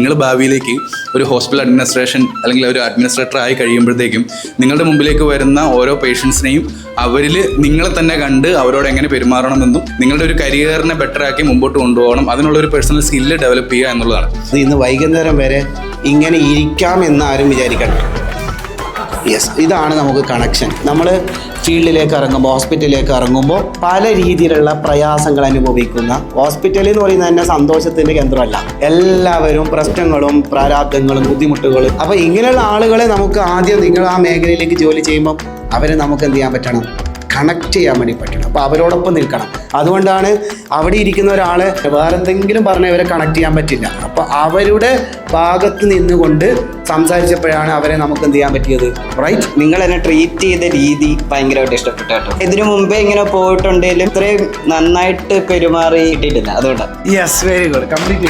നിങ്ങൾ ഭാവിയിലേക്ക് ഒരു ഹോസ്പിറ്റൽ അഡ്മിനിസ്ട്രേഷൻ അല്ലെങ്കിൽ ഒരു അഡ്മിനിസ്ട്രേറ്റർ ആയി കഴിയുമ്പോഴത്തേക്കും നിങ്ങളുടെ മുമ്പിലേക്ക് വരുന്ന ഓരോ പേഷ്യൻസിനെയും അവരിൽ നിങ്ങളെ തന്നെ കണ്ട് അവരോട് എങ്ങനെ പെരുമാറണമെന്നും നിങ്ങളുടെ ഒരു കരിയറിനെ ബെറ്റർ ആക്കി മുമ്പോട്ട് കൊണ്ടുപോകണം, അതിനുള്ള ഒരു പേഴ്സണൽ സ്കില്ല് ഡെവലപ്പ് ചെയ്യുക എന്നുള്ളതാണ്. ഇന്ന് വൈകുന്നേരം വരെ ഇങ്ങനെ ഇരിക്കാം എന്ന് ആരും വിചാരിക്കണ്ട. യെസ്, ഇതാണ് നമുക്ക് കണക്ഷൻ. നമ്മൾ ഫീൽഡിലേക്ക് ഇറങ്ങുമ്പോൾ, ഹോസ്പിറ്റലിലേക്ക് ഇറങ്ങുമ്പോൾ പല രീതിയിലുള്ള പ്രയാസങ്ങൾ അനുഭവിക്കുന്ന, ഹോസ്പിറ്റൽ എന്ന് പറയുന്നത് തന്നെ സന്തോഷത്തിൻ്റെ കേന്ദ്രമല്ല. എല്ലാവരും പ്രശ്നങ്ങളും പ്രാരാബ്ദങ്ങളും ബുദ്ധിമുട്ടുകളും. അപ്പോൾ ഇങ്ങനെയുള്ള ആളുകളെ നമുക്ക് ആദ്യം, നിങ്ങൾ ആ മേഖലയിലേക്ക് ജോലി ചെയ്യുമ്പോൾ അവരെ നമുക്ക് എന്ത് ചെയ്യാൻ പറ്റണം? കണക്ട് ചെയ്യാൻ വേണ്ടി പറ്റണം. അപ്പോൾ അവരോടൊപ്പം നിൽക്കണം. അതുകൊണ്ടാണ് അവിടെ ഇരിക്കുന്ന ഒരാളെ വേറെ എന്തെങ്കിലും പറഞ്ഞാൽ ഇവരെ കണക്ട് ചെയ്യാൻ പറ്റില്ല. അപ്പോൾ അവരുടെ ഭാഗത്ത് നിന്നുകൊണ്ട് സംസാരിച്ചപ്പോഴാണ് അവരെ നമുക്ക് എന്ത് ചെയ്യാൻ പറ്റിയത്. റൈറ്റ്, നിങ്ങൾ എന്നെ ട്രീറ്റ് ചെയ്ത രീതി ഭയങ്കരമായിട്ട് ഇഷ്ടപ്പെട്ടു കേട്ടോ. ഇതിനു മുമ്പേ ഇങ്ങനെ പോയിട്ടുണ്ടെങ്കിലും ഇത്രയും നന്നായിട്ട് പെരുമാറി കിട്ടിയിട്ടില്ല. അതുകൊണ്ടാണ്. Yes, very good, complete.